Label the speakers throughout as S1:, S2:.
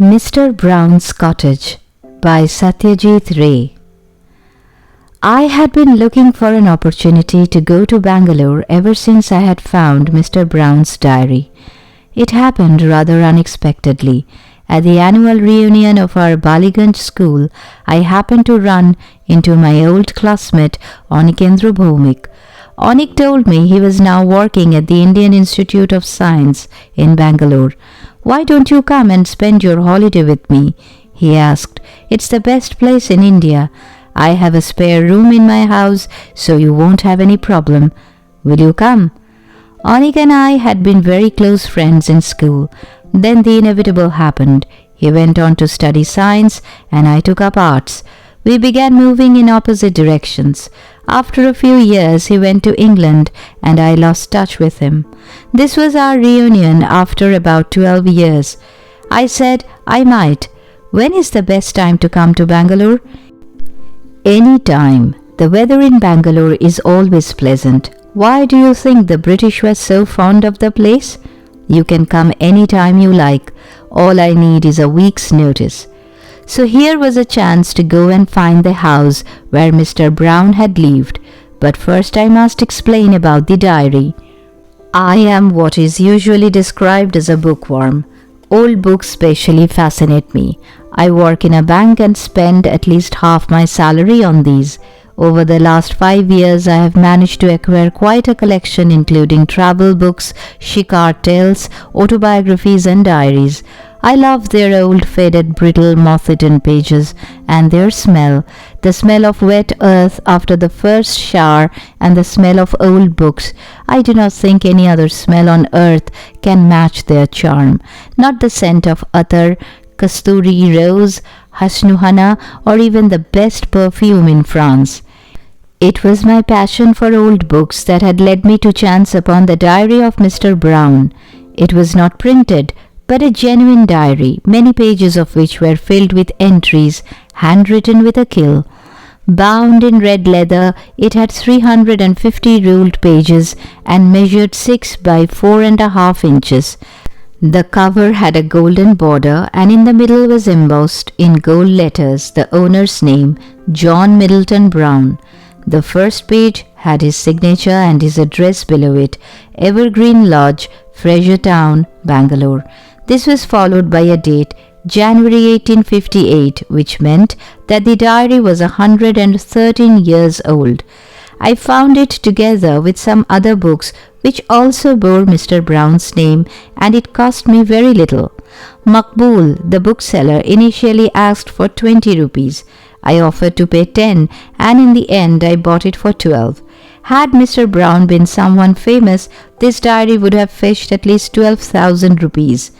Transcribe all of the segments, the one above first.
S1: Mr. Brown's Cottage by Satyajit Ray. I had been looking for an opportunity to go to Bangalore ever since I had found Mr. Brown's diary. It happened rather unexpectedly. At the annual reunion of our Baliganj school, I happened to run into my old classmate Anikendra Bhaumik. Anik told me he was now working at the Indian Institute of Science in Bangalore. "Why don't you come and spend your holiday with me?" he asked. "It's the best place in India. I have a spare room in my house, so you won't have any problem. Will you come?" Anik and I had been very close friends in school. Then the inevitable happened. He went on to study science and I took up arts. We began moving in opposite directions. After a few years he went to England and I lost touch with him. This was our reunion after about 12 years. I said I might. "When is the best time to come to Bangalore?" "Any time. The weather in Bangalore is always pleasant. Why do you think the British were so fond of the place? You can come any time you like. All I need is a week's notice." So here was a chance to go and find the house where Mr. Brown had lived. But first I must explain about the diary. I am what is usually described as a bookworm. Old books specially fascinate me. I work in a bank and spend at least half my salary on these. Over the last 5 years, I have managed to acquire quite a collection including travel books, shikar tales, autobiographies and diaries. I love their old faded brittle moth-eaten pages and their smell, the smell of wet earth after the first shower and the smell of old books. I do not think any other smell on earth can match their charm. Not the scent of attar, kasturi rose, hasnuhana or even the best perfume in France. It was my passion for old books that had led me to chance upon the diary of Mr. Brown. It was not printed, but a genuine diary, many pages of which were filled with entries, handwritten with a quill. Bound in red leather, it had 350 ruled pages and measured 6 by 4.5 inches. The cover had a golden border and in the middle was embossed in gold letters the owner's name, John Middleton Brown. The first page had his signature and his address below it, Evergreen Lodge, Fraser Town, Bangalore. This was followed by a date, January 1858, which meant that the diary was 113 years old. I found it together with some other books which also bore Mr. Brown's name, and it cost me very little. Makbul, the bookseller, initially asked for 20 rupees. I offered to pay 10 and in the end I bought it for 12. Had Mr. Brown been someone famous, this diary would have fetched at least 12,000 rupees.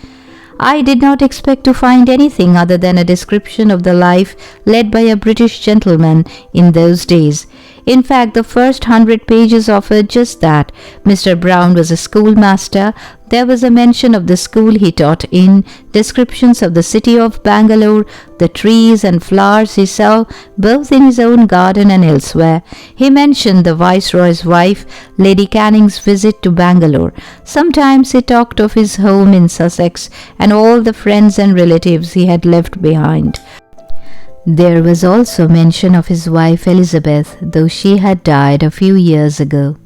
S1: I did not expect to find anything other than a description of the life led by a British gentleman in those days. In fact, the first 100 pages offered just that. Mr. Brown was a schoolmaster. There was a mention of the school he taught in, descriptions of the city of Bangalore, the trees and flowers he saw both in his own garden and elsewhere. He mentioned the Viceroy's wife, Lady Canning's visit to Bangalore. Sometimes he talked of his home in Sussex and all the friends and relatives he had left behind. There was also mention of his wife Elizabeth, though she had died a few years ago.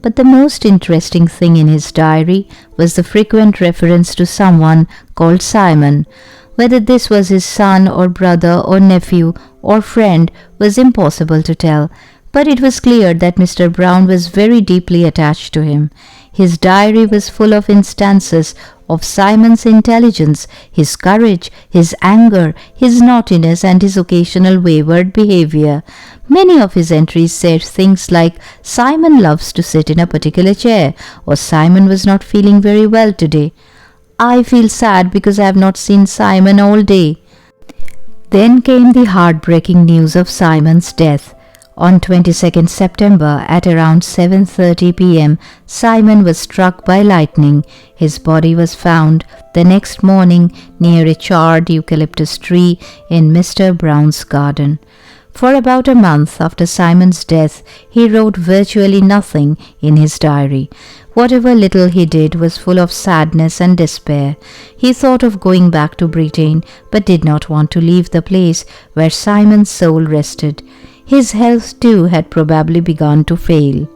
S1: But the most interesting thing in his diary was the frequent reference to someone called Simon. Whether this was his son or brother or nephew or friend was impossible to tell, but it was clear that Mr. Brown was very deeply attached to him. His diary was full of instances of Simon's intelligence, his courage, his anger, his naughtiness and his occasional wayward behavior. Many of his entries said things like, "Simon loves to sit in a particular chair," or "Simon was not feeling very well today." I feel sad because I have not seen Simon all day. Then came the heartbreaking news of Simon's death. On 22nd September at around 7:30 p.m., Simon was struck by lightning. His body was found the next morning near a charred eucalyptus tree in Mr. Brown's garden. For about a month after Simon's death, he wrote virtually nothing in his diary. Whatever little he did was full of sadness and despair. He thought of going back to Britain, but did not want to leave the place where Simon's soul rested. His health too had probably begun to fail.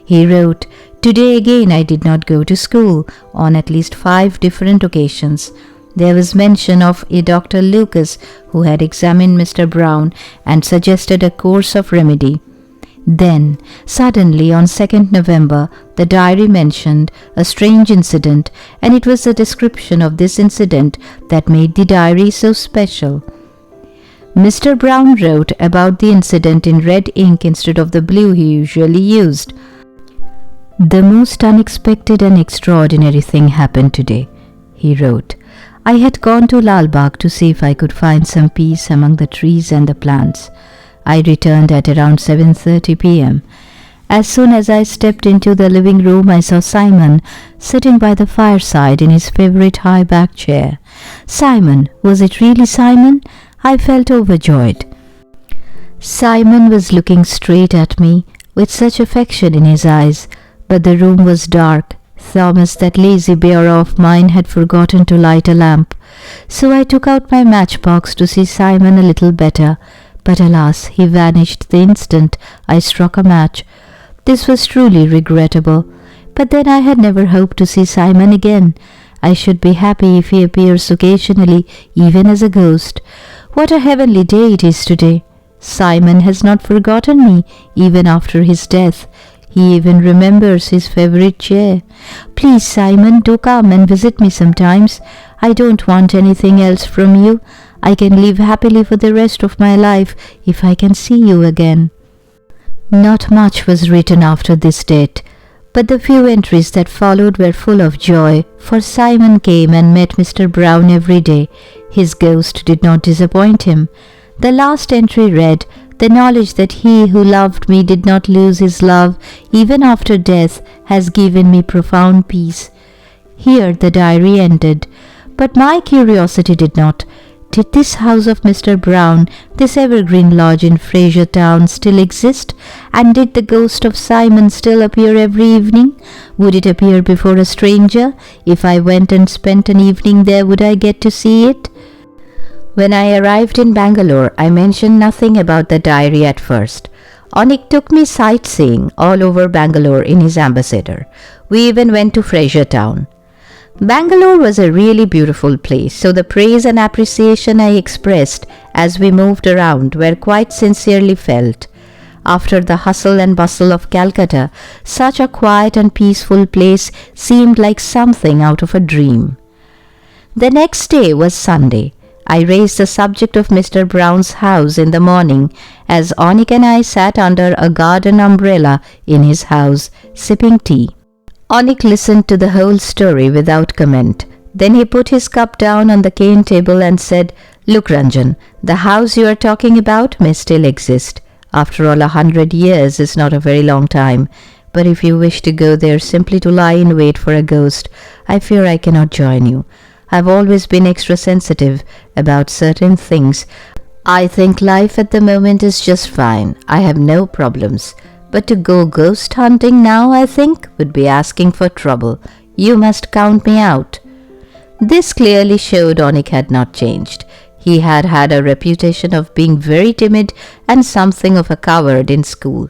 S1: He wrote, "Today again I did not go to school on at least 5 different occasions. There was mention of a Dr. Lucas who had examined Mr. Brown and suggested a course of remedy. Then, suddenly on 2nd November, the diary mentioned a strange incident, and it was the description of this incident that made the diary so special. Mr. Brown wrote about the incident in red ink instead of the blue he usually used. The most unexpected and extraordinary thing happened today," he wrote. "I had gone to Lalbagh to see if I could find some peace among the trees and the plants. I returned at around 7:30 p.m. As soon as I stepped into the living room, I saw Simon sitting by the fireside in his favorite high-back chair. Simon! Was it really Simon? I felt overjoyed. Simon was looking straight at me with such affection in his eyes, but the room was dark. Thomas, that lazy bear of mine, had forgotten to light a lamp. So I took out my matchbox to see Simon a little better, but alas, he vanished the instant I struck a match. This was truly regrettable, but then I had never hoped to see Simon again. I should be happy if he appears occasionally, even as a ghost. What a heavenly day it is today! Simon has not forgotten me, even after his death. He even remembers his favorite chair. Please, Simon, do come and visit me sometimes. I don't want anything else from you. I can live happily for the rest of my life if I can see you again." Not much was written after this date, but the few entries that followed were full of joy, for Simon came and met Mr. Brown every day. His ghost did not disappoint him. The last entry read, "The knowledge that he who loved me did not lose his love even after death has given me profound peace." Here the diary ended, but my curiosity did not. Did this house of Mr. Brown, this evergreen lodge in Fraser Town, still exist? And did the ghost of Simon still appear every evening? Would it appear before a stranger? If I went and spent an evening there, would I get to see it? When I arrived in Bangalore, I mentioned nothing about the diary at first. Onik took me sightseeing all over Bangalore in his ambassador. We even went to Fraser Town. Bangalore was a really beautiful place, so the praise and appreciation I expressed as we moved around were quite sincerely felt. After the hustle and bustle of Calcutta, such a quiet and peaceful place seemed like something out of a dream. The next day was Sunday. I raised the subject of Mr. Brown's house in the morning as Onik and I sat under a garden umbrella in his house, sipping tea. Onik listened to the whole story without comment. Then he put his cup down on the cane table and said, "Look, Ranjan, the house you are talking about may still exist. After all, 100 years is not a very long time. But if you wish to go there simply to lie in wait for a ghost, I fear I cannot join you. I've always been extra sensitive about certain things. I think life at the moment is just fine. I have no problems. But to go ghost hunting now, I think, would be asking for trouble. You must count me out." This clearly showed Onik had not changed. He had had a reputation of being very timid and something of a coward in school.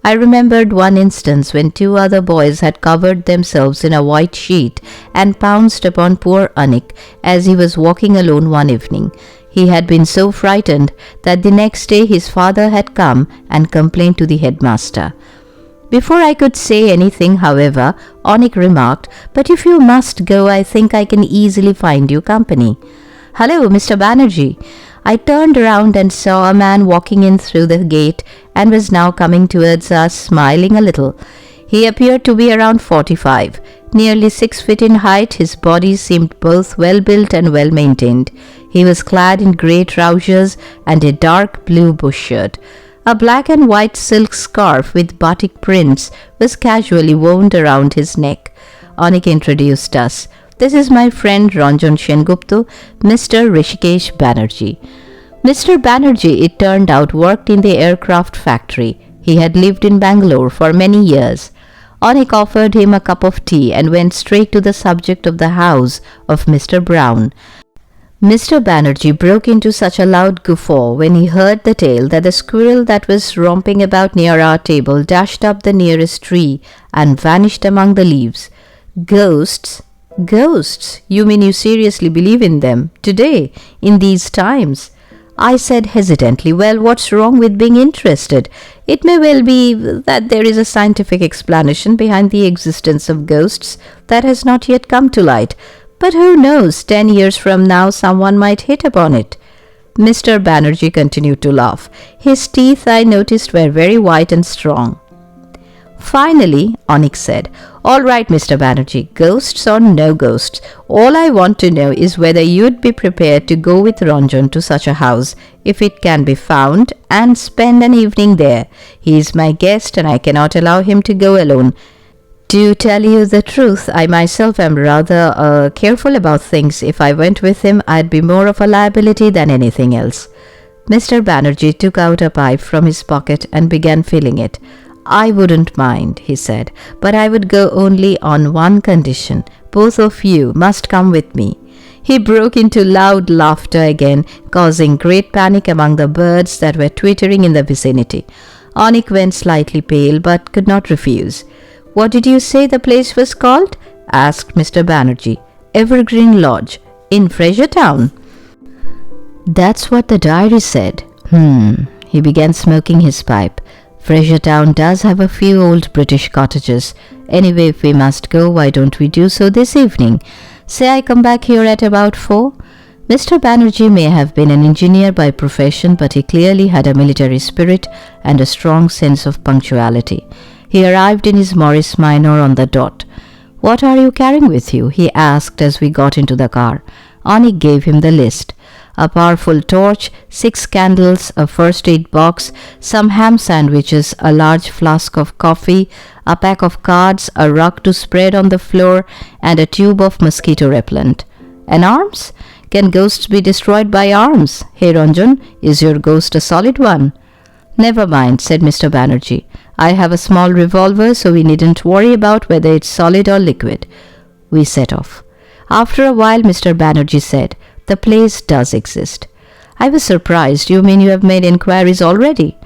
S1: I remembered one instance when 2 other boys had covered themselves in a white sheet and pounced upon poor Onik as he was walking alone one evening. He had been so frightened that the next day his father had come and complained to the headmaster. Before I could say anything, however, Onik remarked, "But if you must go, I think I can easily find you company." "Hello, Mr. Banerjee." I turned around and saw a man walking in through the gate and was now coming towards us, smiling a little. He appeared to be around 45. Nearly 6 feet in height, his body seemed both well-built and well-maintained. He was clad in grey trousers and a dark blue bush shirt. A black and white silk scarf with batik prints was casually wound around his neck. Onik introduced us. "This is my friend Ranjan Sengupta, Mr. Rishikesh Banerjee." Mr. Banerjee, it turned out, worked in the aircraft factory. He had lived in Bangalore for many years. Onik offered him a cup of tea and went straight to the subject of the house of Mr. Brown. Mr. Banerjee broke into such a loud guffaw when he heard the tale that the squirrel that was romping about near our table dashed up the nearest tree and vanished among the leaves. Ghosts? Ghosts? You mean you seriously believe in them, today, in these times? I said hesitantly, well, what's wrong with being interested? It may well be that there is a scientific explanation behind the existence of ghosts that has not yet come to light. But who knows, 10 years from now someone might hit upon it. Mr. Banerjee continued to laugh. His teeth, I noticed, were very white and strong. Finally, Onyx said, all right, Mr. Banerjee, ghosts or no ghosts, all I want to know is whether you'd be prepared to go with Ranjan to such a house, if it can be found, and spend an evening there. He is my guest and I cannot allow him to go alone. To tell you the truth, I myself am rather careful about things. If I went with him, I'd be more of a liability than anything else. Mr. Banerjee took out a pipe from his pocket and began filling it. I wouldn't mind, he said, but I would go only on one condition. Both of you must come with me. He broke into loud laughter again, causing great panic among the birds that were twittering in the vicinity. Onik went slightly pale, but could not refuse. What did you say the place was called? Asked Mr. Banerjee. Evergreen Lodge, in Fraser Town. That's what the diary said. He began smoking his pipe. Fraser Town does have a few old British cottages. Anyway, if we must go, why don't we do so this evening? Say I come back here at about 4? Mr. Banerjee may have been an engineer by profession, but he clearly had a military spirit and a strong sense of punctuality. He arrived in his Morris Minor on the dot. What are you carrying with you? He asked as we got into the car. Onik gave him the list. A powerful torch, 6 candles, a first aid box, some ham sandwiches, a large flask of coffee, a pack of cards, a rug to spread on the floor, and a tube of mosquito repellent. And arms? Can ghosts be destroyed by arms? Hey Ranjan, is your ghost a solid one? Never mind, said Mr. Banerjee. I have a small revolver, so we needn't worry about whether it's solid or liquid. We set off. After a while, Mr. Banerjee said, the place does exist. I was surprised. You mean you have made inquiries already?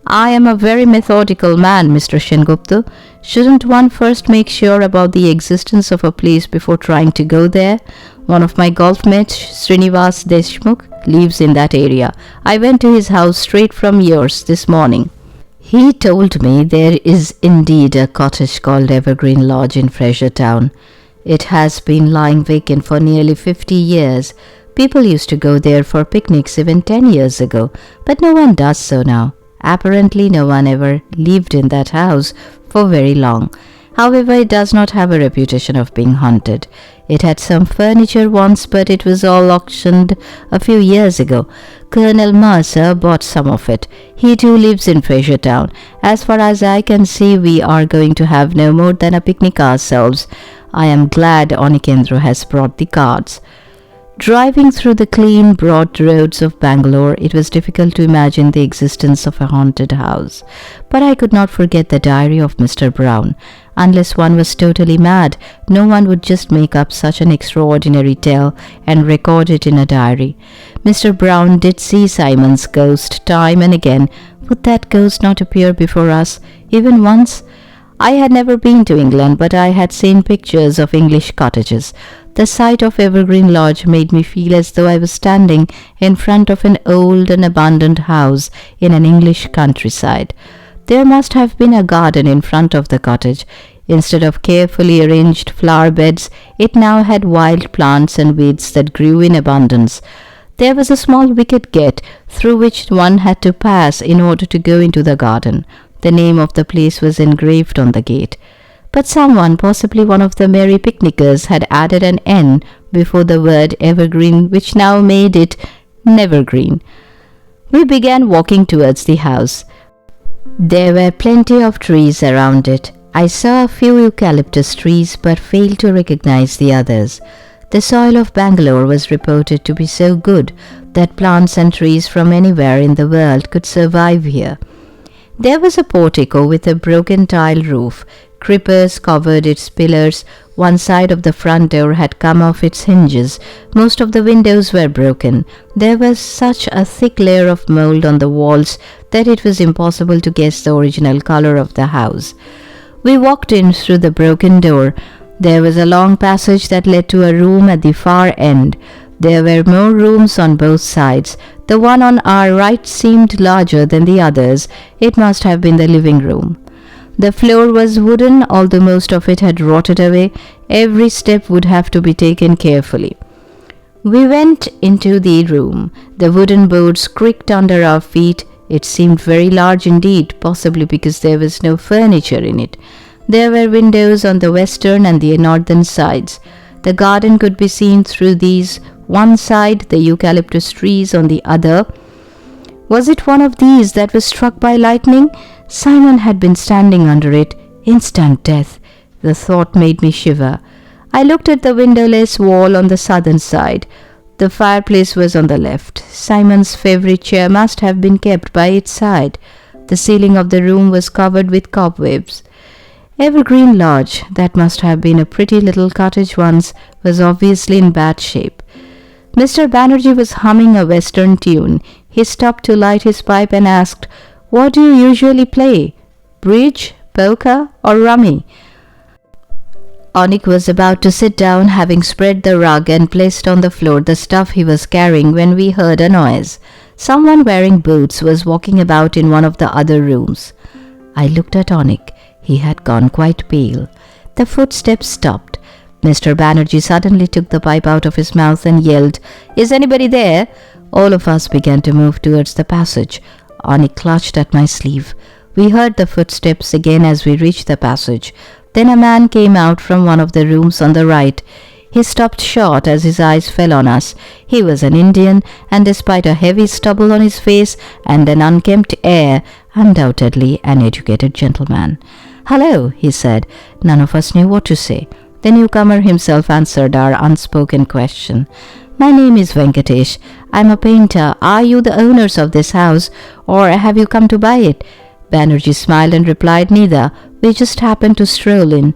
S1: I am a very methodical man, Mr. Shengupta. Shouldn't one first make sure about the existence of a place before trying to go there? One of my golf mates, Srinivas Deshmukh, lives in that area. I went to his house straight from yours this morning. He told me there is indeed a cottage called Evergreen Lodge in Fraser Town. It has been lying vacant for nearly 50 years. People used to go there for picnics even 10 years ago, but no one does so now. Apparently no one ever lived in that house for very long. However, it does not have a reputation of being haunted. It had some furniture once, but it was all auctioned a few years ago. Colonel Mercer bought some of it. He too lives in Fraser Town. As far as I can see, we are going to have no more than a picnic ourselves. I am glad Onikendra has brought the cards. Driving through the clean, broad roads of Bangalore, it was difficult to imagine the existence of a haunted house. But I could not forget the diary of Mr. Brown. Unless one was totally mad, no one would just make up such an extraordinary tale and record it in a diary. Mr. Brown did see Simon's ghost time and again. Would that ghost not appear before us, even once? I had never been to England, but I had seen pictures of English cottages. The sight of Evergreen Lodge made me feel as though I was standing in front of an old and abandoned house in an English countryside. There must have been a garden in front of the cottage. Instead of carefully arranged flower beds, it now had wild plants and weeds that grew in abundance. There was a small wicket gate through which one had to pass in order to go into the garden. The name of the place was engraved on the gate. But someone, possibly one of the merry picnickers, had added an N before the word evergreen, which now made it Nevergreen. We began walking towards the house. There were plenty of trees around it. I saw a few eucalyptus trees, but failed to recognize the others. The soil of Bangalore was reported to be so good that plants and trees from anywhere in the world could survive here. There was a portico with a broken tile roof. Creepers covered its pillars. One side of the front door had come off its hinges. Most of the windows were broken. There was such a thick layer of mold on the walls that it was impossible to guess the original color of the house. We walked in through the broken door. There was a long passage that led to a room at the far end. There were more rooms on both sides. The one on our right seemed larger than the others. It must have been the living room. The floor was wooden, although most of it had rotted away. Every step would have to be taken carefully. We went into the room. The wooden boards creaked under our feet. It seemed very large indeed, possibly because there was no furniture in it. There were windows on the western and the northern sides. The garden could be seen through these. One side, the eucalyptus trees on the other. Was it one of these that was struck by lightning? Simon had been standing under it. Instant death. The thought made me shiver. I looked at the windowless wall on the southern side. The fireplace was on the left. Simon's favorite chair must have been kept by its side. The ceiling of the room was covered with cobwebs. Evergreen Lodge, that must have been a pretty little cottage once, was obviously in bad shape. Mr. Banerjee was humming a western tune. He stopped to light his pipe and asked, "What do you usually play? Bridge, poker, or rummy?" Onik was about to sit down, having spread the rug and placed on the floor the stuff he was carrying, when we heard a noise. Someone wearing boots was walking about in one of the other rooms. I looked at Onik. He had gone quite pale. The footsteps stopped. Mr. Banerjee suddenly took the pipe out of his mouth and yelled, "Is anybody there?" All of us began to move towards the passage. Onik clutched at my sleeve. We heard the footsteps again as we reached the passage. Then a man came out from one of the rooms on the right. He stopped short as his eyes fell on us. He was an Indian, and despite a heavy stubble on his face and an unkempt air, undoubtedly an educated gentleman. "Hello," he said. None of us knew what to say. The newcomer himself answered our unspoken question. "My name is Venkatesh. I'm a painter. Are you the owners of this house, or have you come to buy it?" Banerjee smiled and replied, "Neither. We just happened to stroll in."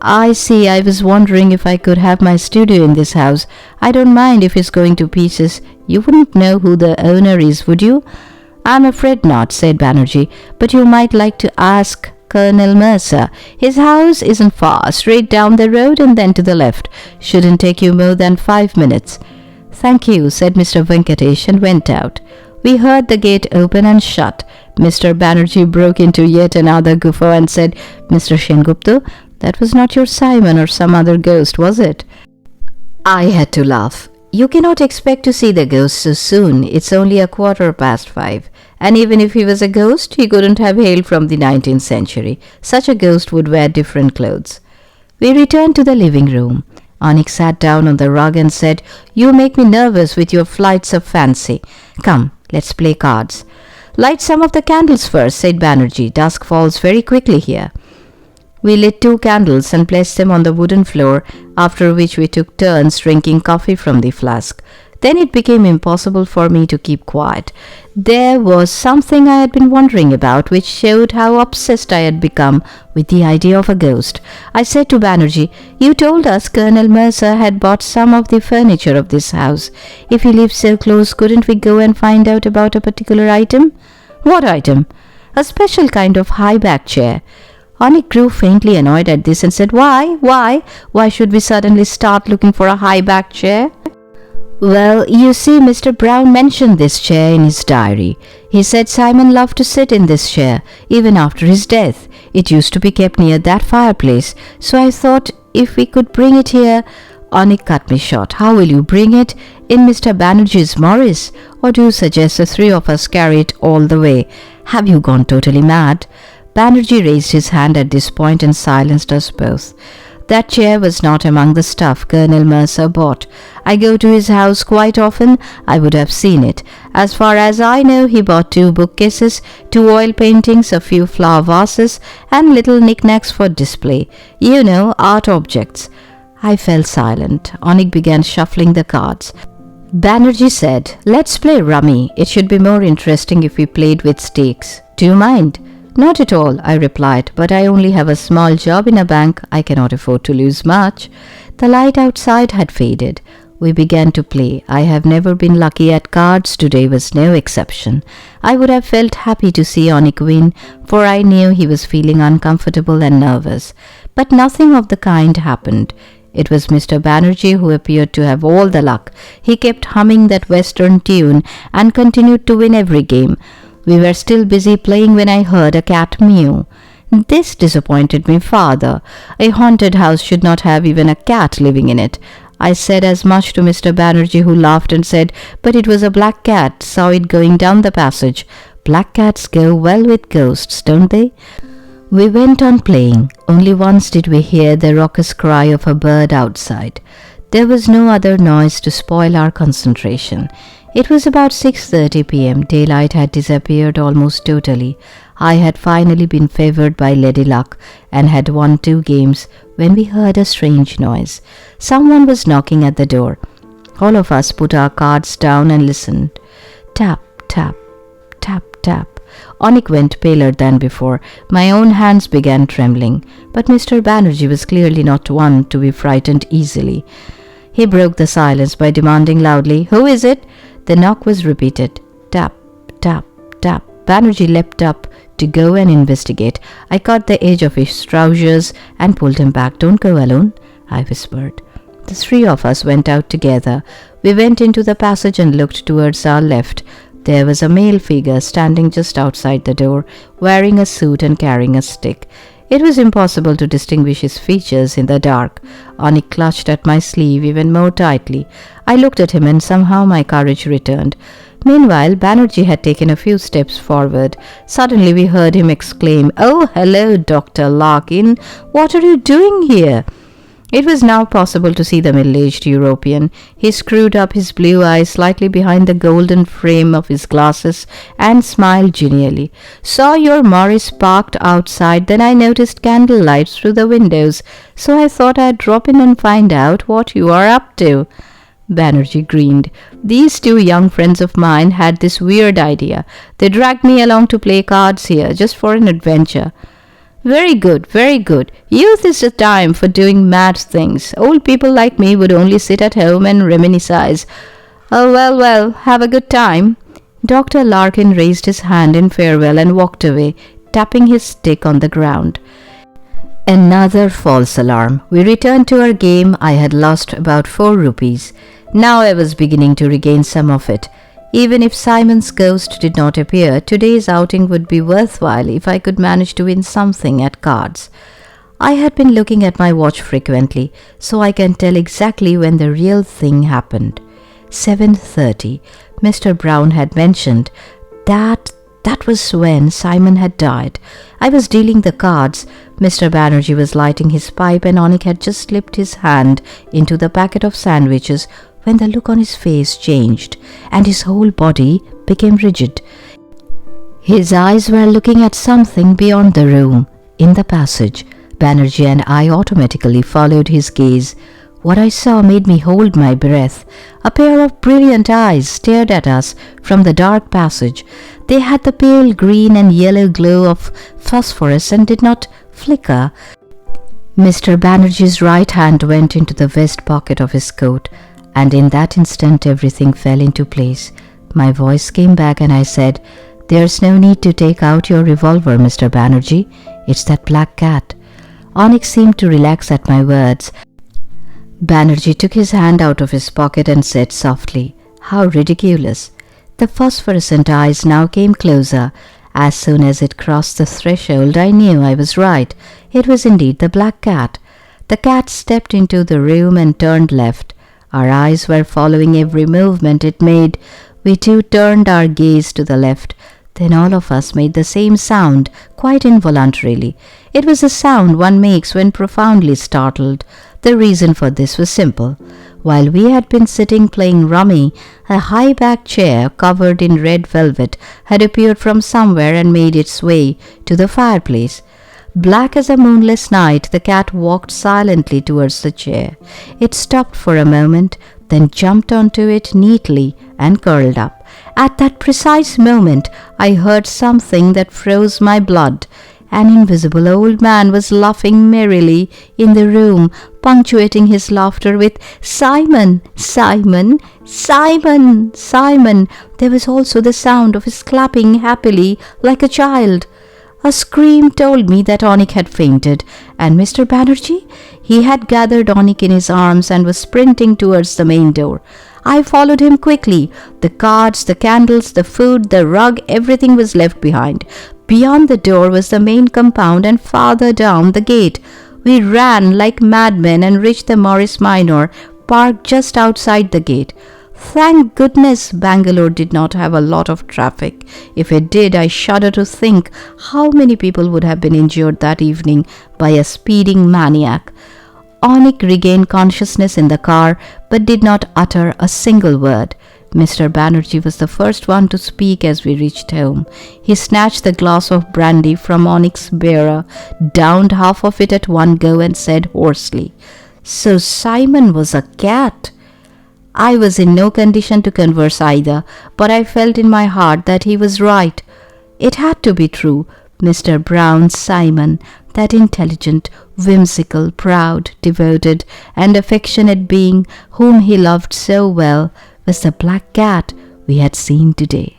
S1: "I see. I was wondering if I could have my studio in this house. I don't mind if it's going to pieces. You wouldn't know who the owner is, would you?" "I'm afraid not," said Banerjee, "but you might like to ask Colonel Mercer. His house isn't far, straight down the road and then to the left. Shouldn't take you more than 5 minutes." "Thank you," said Mr. Venkatesh and went out. We heard the gate open and shut. Mr. Banerjee broke into yet another guffaw and said, "Mr. Sengupta, that was not your Simon or some other ghost, was it?" I had to laugh. "You cannot expect to see the ghost so soon. It's only 5:15. And even if he was a ghost, he couldn't have hailed from the 19th century. Such a ghost would wear different clothes." We returned to the living room. Onik sat down on the rug and said, "You make me nervous with your flights of fancy. Come, let's play cards." "Light some of the candles first," said Banerjee. "Dusk falls very quickly here." We lit 2 candles and placed them on the wooden floor, after which we took turns drinking coffee from the flask. Then it became impossible for me to keep quiet. There was something I had been wondering about, which showed how obsessed I had become with the idea of a ghost. I said to Banerjee, "You told us Colonel Mercer had bought some of the furniture of this house. If he lived so close, couldn't we go and find out about a particular item?" "What item?" "A special kind of high-back chair." Onik grew faintly annoyed at this and said, Why? Why should we suddenly start looking for a high-back chair?" "Well, you see, Mr. Brown mentioned this chair in his diary. He said Simon loved to sit in this chair, even after his death. It used to be kept near that fireplace, so I thought if we could bring it here—" Onik cut me short. "How will you bring it? In Mr. Banerjee's Morris? Or do you suggest the 3 of us carry it all the way? Have you gone totally mad?" Banerjee raised his hand at this point and silenced us both. That chair was not among the stuff Colonel Mercer bought. I go to his house quite often. I would have seen it. As far as I know, he bought 2 bookcases, 2 oil paintings, a few flower vases, and little knickknacks for display. You know, art objects. I fell silent. Onik began shuffling the cards. Banerjee said, "Let's play rummy. It should be more interesting if we played with stakes. Do you mind?" "Not at all," I replied, "but I only have a small job in a bank. I cannot afford to lose much." The light outside had faded. We began to play. I have never been lucky at cards. Today was no exception. I would have felt happy to see Onik win, for I knew he was feeling uncomfortable and nervous. But nothing of the kind happened. It was Mr. Banerjee who appeared to have all the luck. He kept humming that western tune and continued to win every game. We were still busy playing when I heard a cat mew. This disappointed me farther. A haunted house should not have even a cat living in it. I said as much to Mr. Banerjee, who laughed and said, "But it was a black cat. Saw it going down the passage." Black cats go well with ghosts, don't they? We went on playing. Only once did we hear the raucous cry of a bird outside. There was no other noise to spoil our concentration. It was about 6:30 p.m. Daylight had disappeared almost totally. I had finally been favored by Lady Luck and had won 2 games when we heard a strange noise. Someone was knocking at the door. All of us put our cards down and listened. Tap, tap, tap, tap. Onik went paler than before. My own hands began trembling. But Mr. Banerjee was clearly not one to be frightened easily. He broke the silence by demanding loudly, "Who is it?" The knock was repeated. Tap, tap, tap. Banerjee leapt up to go and investigate. I caught the edge of his trousers and pulled him back. "Don't go alone," I whispered. The 3 of us went out together. We went into the passage and looked towards our left. There was a male figure standing just outside the door, wearing a suit and carrying a stick. It was impossible to distinguish his features in the dark. Onik clutched at my sleeve even more tightly. I looked at him and somehow my courage returned. Meanwhile, Banerjee had taken a few steps forward. Suddenly we heard him exclaim, "Oh, hello, Dr. Larkin. What are you doing here?" It was now possible to see the middle-aged European. He screwed up his blue eyes slightly behind the golden frame of his glasses and smiled genially. "Saw your Morris parked outside, then I noticed candle lights through the windows, so I thought I'd drop in and find out what you are up to." Banerjee grinned. These 2 young friends of mine had this weird idea. They dragged me along to play cards here, just for an adventure. "Very good, very good. Youth is the time for doing mad things. Old people like me would only sit at home and reminisce. Oh, well, well, have a good time." Dr. Larkin raised his hand in farewell and walked away, tapping his stick on the ground. Another false alarm. We returned to our game. I had lost about 4 rupees. Now I was beginning to regain some of it. Even if Simon's ghost did not appear, today's outing would be worthwhile if I could manage to win something at cards. I had been looking at my watch frequently, so I can tell exactly when the real thing happened. 7:30. Mr. Brown had mentioned that was when Simon had died. I was dealing the cards. Mr. Banerjee was lighting his pipe and Onik had just slipped his hand into the packet of sandwiches when the look on his face changed and his whole body became rigid. His eyes were looking at something beyond the room, in the passage. Banerjee and I automatically followed his gaze. What I saw made me hold my breath. A pair of brilliant eyes stared at us from the dark passage. They had the pale green and yellow glow of phosphorus and did not flicker. Mr. Banerjee's right hand went into the vest pocket of his coat, and in that instant everything fell into place. My voice came back and I said, "There's no need to take out your revolver, Mr. Banerjee. It's that black cat." Onik seemed to relax at my words. Banerjee took his hand out of his pocket and said softly, "How ridiculous." The phosphorescent eyes now came closer. As soon as it crossed the threshold, I knew I was right. It was indeed the black cat. The cat stepped into the room and turned left. Our eyes were following every movement it made. We too turned our gaze to the left. Then all of us made the same sound, quite involuntarily. It was a sound one makes when profoundly startled. The reason for this was simple. While we had been sitting playing rummy, a high-backed chair covered in red velvet had appeared from somewhere and made its way to the fireplace. Black as a moonless night, the cat walked silently towards the chair. It stopped for a moment, then jumped onto it neatly and curled up. At that precise moment, I heard something that froze my blood. An invisible old man was laughing merrily in the room, punctuating his laughter with "Simon, Simon, Simon, Simon." There was also the sound of his clapping happily like a child. A scream told me that Onik had fainted, and Mr. Banerjee? He had gathered Onik in his arms and was sprinting towards the main door. I followed him quickly. The cards, the candles, the food, the rug, everything was left behind. Beyond the door was the main compound, and farther down the gate. We ran like madmen and reached the Morris Minor, parked just outside the gate. Thank goodness Bangalore did not have a lot of traffic. If it did, I shudder to think how many people would have been injured that evening by a speeding maniac. Onik regained consciousness in the car, but did not utter a single word. Mr. Banerjee was the first one to speak as we reached home. He snatched the glass of brandy from Onik's bearer, downed half of it at one go, and said hoarsely, "So Simon was a cat." I was in no condition to converse either, but I felt in my heart that he was right. It had to be true. Mr. Brown's Simon, that intelligent, whimsical, proud, devoted, and affectionate being whom he loved so well, was the black cat we had seen today.